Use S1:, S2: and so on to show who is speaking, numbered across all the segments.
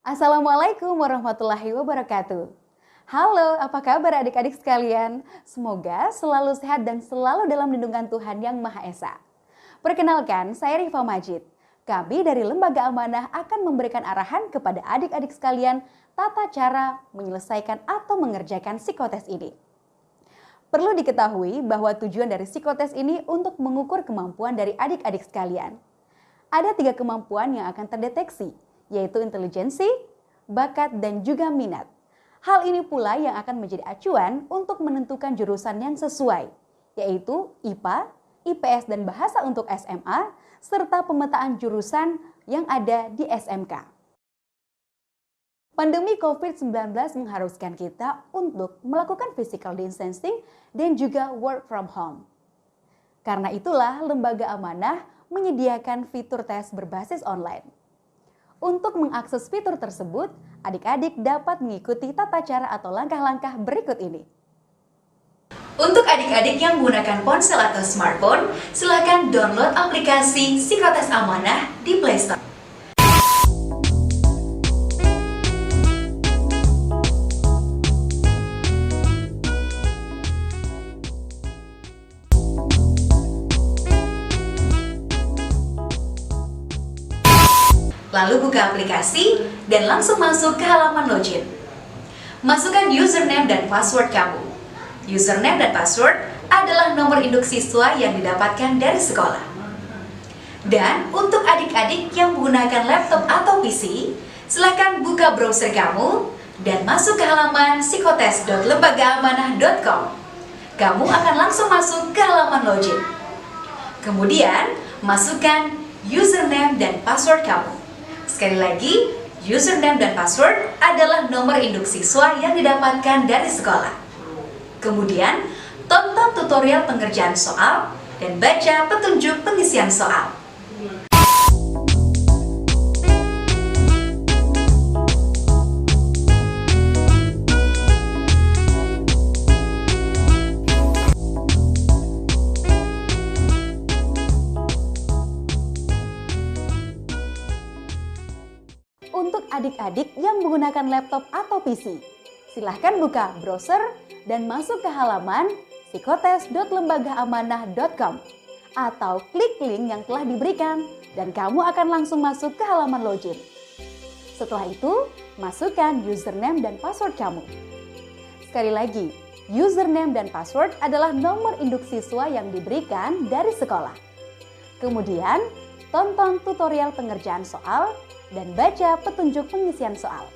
S1: Assalamualaikum warahmatullahi wabarakatuh. Halo, apa kabar adik-adik sekalian? Semoga selalu sehat dan selalu dalam lindungan Tuhan Yang Maha Esa. Perkenalkan, saya Rifa Majid. Kami dari Lembaga Amanah akan memberikan arahan kepada adik-adik sekalian tata cara menyelesaikan atau mengerjakan psikotes ini. Perlu diketahui bahwa tujuan dari psikotes ini untuk mengukur kemampuan dari adik-adik sekalian. Ada 3 kemampuan yang akan terdeteksi, yaitu intelijensi, bakat, dan juga minat. Hal ini pula yang akan menjadi acuan untuk menentukan jurusan yang sesuai, yaitu IPA, IPS, dan bahasa untuk SMA, serta pemetaan jurusan yang ada di SMK. Pandemi COVID-19 mengharuskan kita untuk melakukan physical distancing dan juga work from home. Karena itulah Lembaga Amanah menyediakan fitur tes berbasis online. Untuk mengakses fitur tersebut, adik-adik dapat mengikuti tata cara atau langkah-langkah berikut ini. Untuk adik-adik yang menggunakan ponsel atau smartphone, silakan download aplikasi Psikotes Amanah di Play Store. Lalu buka aplikasi dan langsung masuk ke halaman login. Masukkan username dan password kamu. Username dan password adalah nomor induk siswa yang didapatkan dari sekolah. Dan untuk adik-adik yang menggunakan laptop atau PC, silakan buka browser kamu dan masuk ke halaman psikotes.lembagaamanah.com. Kamu akan langsung masuk ke halaman login. Kemudian, masukkan username dan password kamu. Sekali lagi, username dan password adalah nomor induk siswa yang didapatkan dari sekolah. Kemudian, tonton tutorial pengerjaan soal dan baca petunjuk pengisian soal. Untuk adik-adik yang menggunakan laptop atau PC, silahkan buka browser dan masuk ke halaman psikotes.lembagaamanah.com atau klik link yang telah diberikan dan kamu akan langsung masuk ke halaman login. Setelah itu, masukkan username dan password kamu. Sekali lagi, username dan password adalah nomor induk siswa yang diberikan dari sekolah. Kemudian, tonton tutorial pengerjaan soal dan baca petunjuk pengisian soal.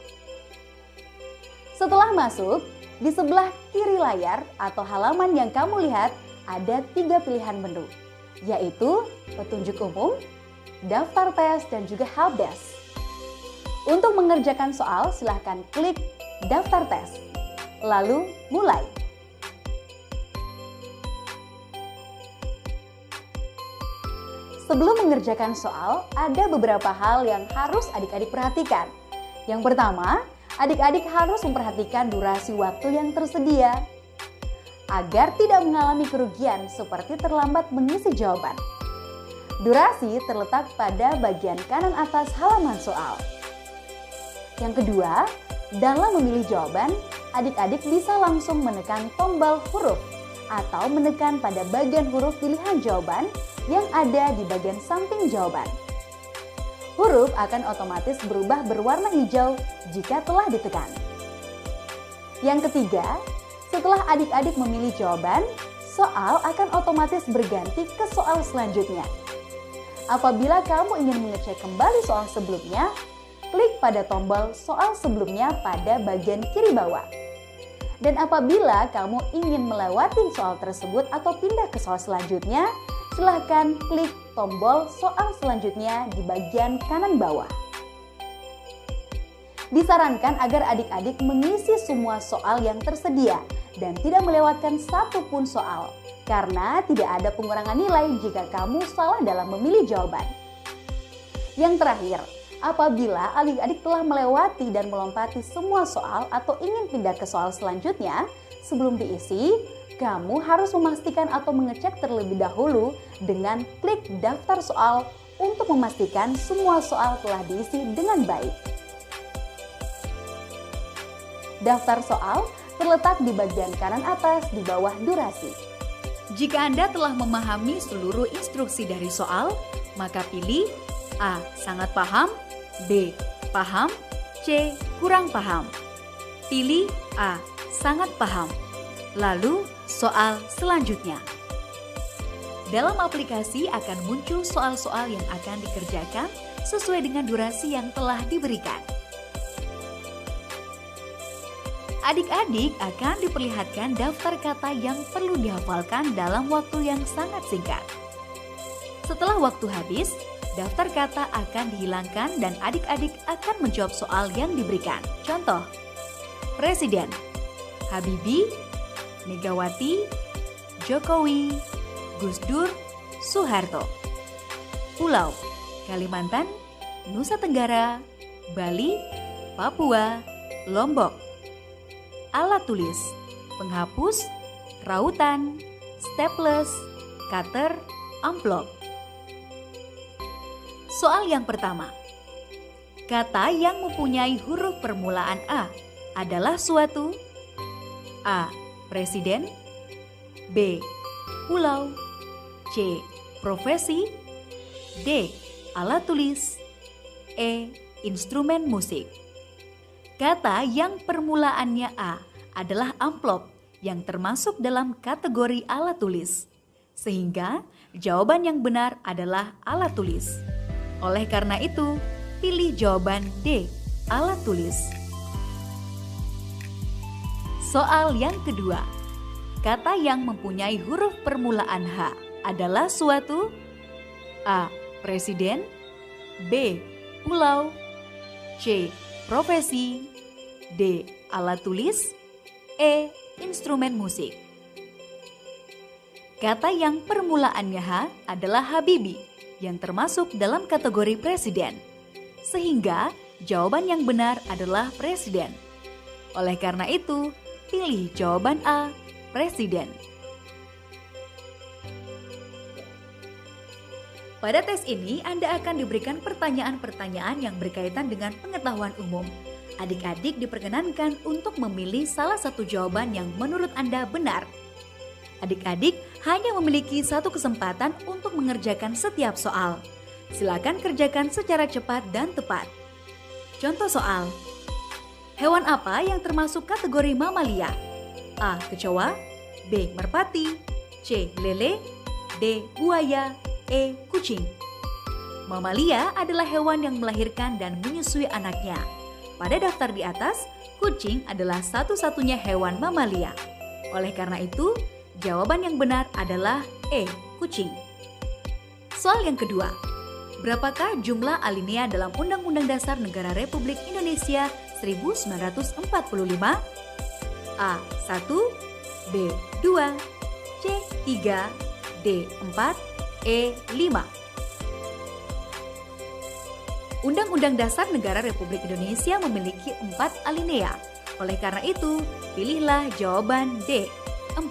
S1: Setelah masuk, di sebelah kiri layar atau halaman yang kamu lihat ada 3 pilihan menu, yaitu petunjuk umum, daftar tes, dan juga helpdesk. Untuk mengerjakan soal, silahkan klik daftar tes, lalu mulai. Sebelum mengerjakan soal, ada beberapa hal yang harus adik-adik perhatikan. Yang pertama, adik-adik harus memperhatikan durasi waktu yang tersedia agar tidak mengalami kerugian seperti terlambat mengisi jawaban. Durasi terletak pada bagian kanan atas halaman soal. Yang kedua, dalam memilih jawaban, adik-adik bisa langsung menekan tombol huruf atau menekan pada bagian huruf pilihan jawaban yang ada di bagian samping jawaban. Huruf akan otomatis berubah berwarna hijau jika telah ditekan. Yang ketiga, setelah adik-adik memilih jawaban, soal akan otomatis berganti ke soal selanjutnya. Apabila kamu ingin mengecek kembali soal sebelumnya, klik pada tombol soal sebelumnya pada bagian kiri bawah. Dan apabila kamu ingin melewati soal tersebut atau pindah ke soal selanjutnya, silahkan klik tombol soal selanjutnya di bagian kanan bawah. Disarankan agar adik-adik mengisi semua soal yang tersedia dan tidak melewatkan satupun soal, karena tidak ada pengurangan nilai jika kamu salah dalam memilih jawaban. Yang terakhir, apabila adik-adik telah melewati dan melompati semua soal atau ingin pindah ke soal selanjutnya, sebelum diisi, kamu harus memastikan atau mengecek terlebih dahulu dengan klik daftar soal untuk memastikan semua soal telah diisi dengan baik. Daftar soal terletak di bagian kanan atas di bawah durasi. Jika Anda telah memahami seluruh instruksi dari soal, maka pilih A. Sangat paham, B. Paham, C. Kurang paham. Pilih A. Sangat paham. Lalu soal selanjutnya. Dalam aplikasi akan muncul soal-soal yang akan dikerjakan sesuai dengan durasi yang telah diberikan. Adik-adik akan diperlihatkan daftar kata yang perlu dihafalkan dalam waktu yang sangat singkat. Setelah waktu habis, daftar kata akan dihilangkan dan adik-adik akan menjawab soal yang diberikan. Contoh, Presiden, Habibie, Megawati, Jokowi, Gus Dur, Soeharto. Pulau, Kalimantan, Nusa Tenggara, Bali, Papua, Lombok. Alat tulis, penghapus, rautan, staples, cutter, amplop. Soal yang pertama. Kata yang mempunyai huruf permulaan A adalah suatu: A. Presiden, B. Pulau, C. Profesi, D. Alat tulis, E. Instrumen musik. Kata yang permulaannya A adalah amplop yang termasuk dalam kategori alat tulis. Sehingga jawaban yang benar adalah alat tulis. Oleh karena itu, pilih jawaban D. Alat tulis. Soal yang kedua. Kata yang mempunyai huruf permulaan H adalah suatu: A. Presiden, B. Pulau, C. Profesi, D. Alat tulis, E. Instrumen musik. Kata yang permulaannya H adalah Habibie yang termasuk dalam kategori presiden. Sehingga jawaban yang benar adalah presiden. Oleh karena itu, pilih jawaban A. Presiden. Pada tes ini, Anda akan diberikan pertanyaan-pertanyaan yang berkaitan dengan pengetahuan umum. Adik-adik diperkenankan untuk memilih salah satu jawaban yang menurut Anda benar. Adik-adik hanya memiliki satu kesempatan untuk mengerjakan setiap soal. Silakan kerjakan secara cepat dan tepat. Contoh soal. Hewan apa yang termasuk kategori mamalia? A. Kecoa, B. Merpati, C. Lele, D. Buaya, E. Kucing. Mamalia adalah hewan yang melahirkan dan menyusui anaknya. Pada daftar di atas, kucing adalah satu-satunya hewan mamalia. Oleh karena itu, jawaban yang benar adalah E. Kucing. Soal yang kedua. Berapakah jumlah alinea dalam Undang-Undang Dasar Negara Republik Indonesia 1945? A. 1, B. 2, C. 3, D. 4, E. 5. Undang-Undang Dasar Negara Republik Indonesia memiliki 4 alinea. Oleh karena itu, pilihlah jawaban D. 4.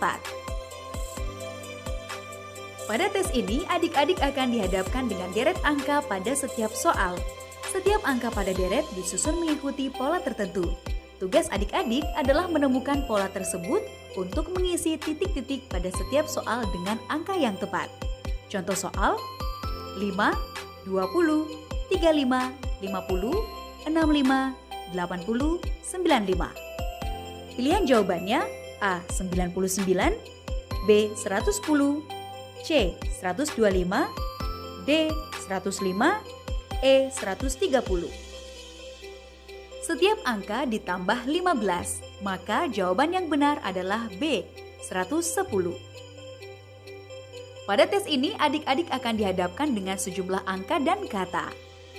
S1: Pada tes ini, adik-adik akan dihadapkan dengan deret angka pada setiap soal. Setiap angka pada deret disusun mengikuti pola tertentu. Tugas adik-adik adalah menemukan pola tersebut untuk mengisi titik-titik pada setiap soal dengan angka yang tepat. Contoh soal: 5, 20, 35, 50, 65, 80, 95. Pilihan jawabannya A. 99, B. 110, C. 125, D. 105, E. 130. Setiap angka ditambah 15, maka jawaban yang benar adalah B. 110. Pada tes ini, adik-adik akan dihadapkan dengan sejumlah angka dan kata.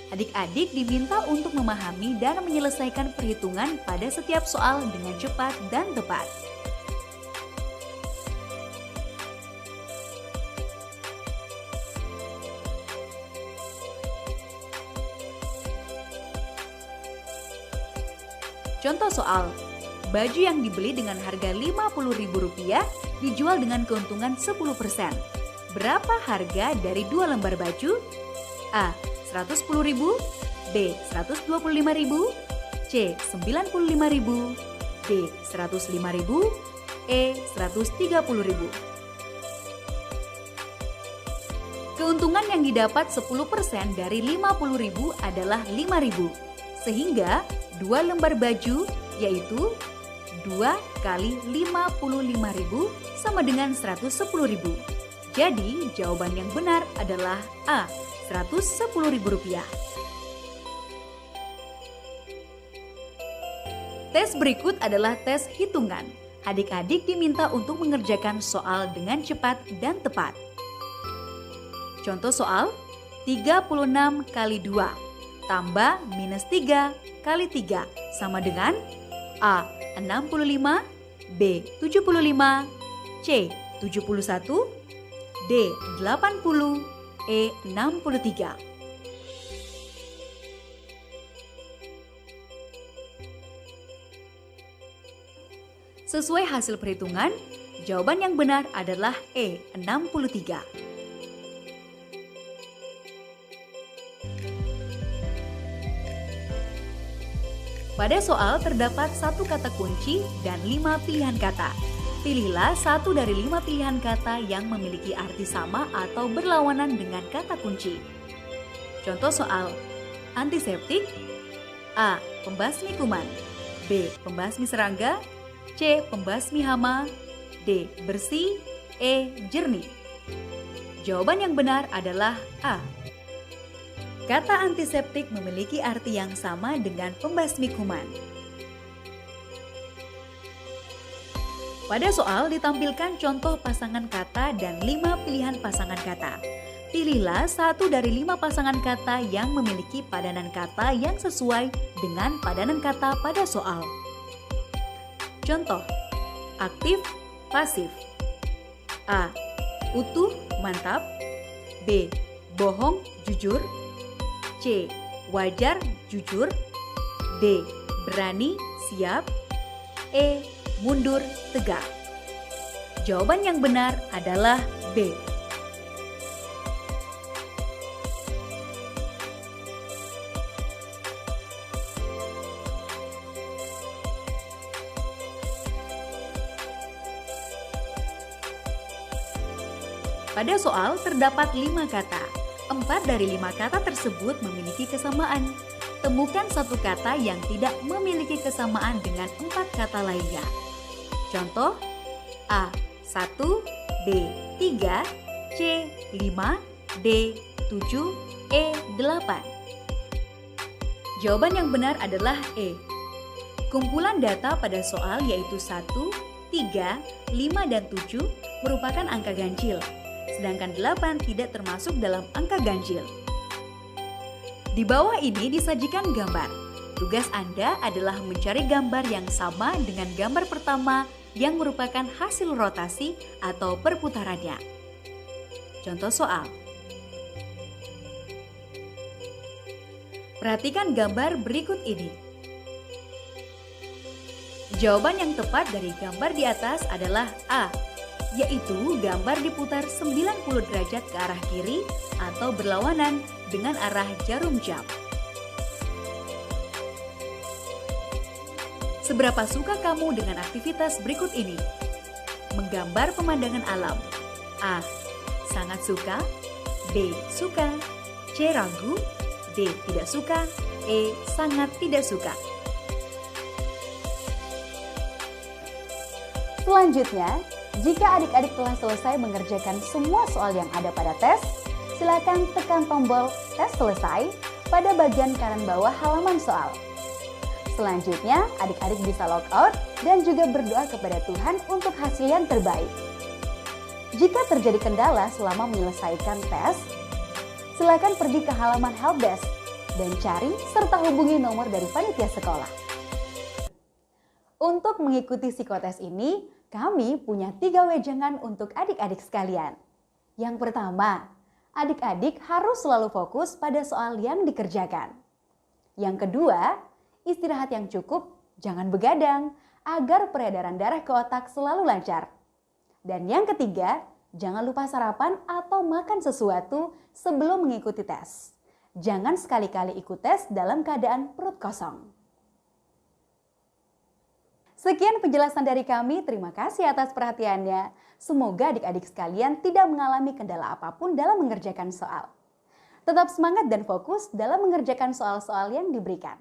S1: Adik-adik diminta untuk memahami dan menyelesaikan perhitungan pada setiap soal dengan cepat dan tepat. Contoh soal, baju yang dibeli dengan harga Rp50.000 dijual dengan keuntungan 10%. Berapa harga dari 2 lembar baju? A. Rp110.000, B. Rp125.000, C. Rp95.000, D. D. 105.000, E. 130.000. Keuntungan yang didapat 10% dari 50.000 adalah 5.000. Sehingga 2 lembar baju yaitu 2 kali 55.000 sama dengan 110.000. Jadi jawaban yang benar adalah A. 110.000 rupiah. Tes berikut adalah tes hitungan. Adik-adik diminta untuk mengerjakan soal dengan cepat dan tepat. Contoh soal, 36 kali 2 tambah minus 3 kali 3 sama dengan A. 65, B. 75, C. 71, D. 80, E. 63. Sesuai hasil perhitungan, jawaban yang benar adalah E. 63. Pada soal terdapat 1 kata kunci dan 5 pilihan kata. Pilihlah 1 dari 5 pilihan kata yang memiliki arti sama atau berlawanan dengan kata kunci. Contoh soal, antiseptik, A. Pembasmi kuman, B. Pembasmi serangga, C. Pembasmi hama, D. Bersih, E. Jernih. Jawaban yang benar adalah A. Kata antiseptik memiliki arti yang sama dengan pembasmi kuman. Pada soal ditampilkan contoh pasangan kata dan 5 pilihan pasangan kata. Pilihlah 1 dari 5 pasangan kata yang memiliki padanan kata yang sesuai dengan padanan kata pada soal. Contoh, aktif, pasif. A. Utuh, mantap. B. Bohong, jujur. C. Wajar, jujur. D. Berani, siap. E. Mundur, tegak. Jawaban yang benar adalah B. Pada soal terdapat 5 kata. 4 dari 5 kata tersebut memiliki kesamaan. Temukan 1 kata yang tidak memiliki kesamaan dengan 4 kata lainnya. Contoh, A. 1, B. 3, C. 5, D. 7, E. 8. Jawaban yang benar adalah E. Kumpulan data pada soal yaitu 1, 3, 5, dan 7 merupakan angka ganjil. Sedangkan 8 tidak termasuk dalam angka ganjil. Di bawah ini disajikan gambar. Tugas Anda adalah mencari gambar yang sama dengan gambar pertama yang merupakan hasil rotasi atau perputarannya. Contoh soal. Perhatikan gambar berikut ini. Jawaban yang tepat dari gambar di atas adalah A, yaitu gambar diputar 90 derajat ke arah kiri atau berlawanan dengan arah jarum jam. Seberapa suka kamu dengan aktivitas berikut ini? Menggambar pemandangan alam. A. Sangat suka. B. Suka. C. Ragu. D. Tidak suka. E. Sangat tidak suka.
S2: Selanjutnya, jika adik-adik telah selesai mengerjakan semua soal yang ada pada tes, silakan tekan tombol tes selesai pada bagian kanan bawah halaman soal. Selanjutnya, adik-adik bisa log out dan juga berdoa kepada Tuhan untuk hasil yang terbaik. Jika terjadi kendala selama menyelesaikan tes, silakan pergi ke halaman helpdesk dan cari serta hubungi nomor dari panitia sekolah. Untuk mengikuti psikotes ini, kami punya 3 wejangan untuk adik-adik sekalian. Yang pertama, adik-adik harus selalu fokus pada soal yang dikerjakan. Yang kedua, istirahat yang cukup, jangan begadang, agar peredaran darah ke otak selalu lancar. Dan yang ketiga, jangan lupa sarapan atau makan sesuatu sebelum mengikuti tes. Jangan sekali-kali ikut tes dalam keadaan perut kosong.
S1: Sekian penjelasan dari kami, terima kasih atas perhatiannya. Semoga adik-adik sekalian tidak mengalami kendala apapun dalam mengerjakan soal. Tetap semangat dan fokus dalam mengerjakan soal-soal yang diberikan.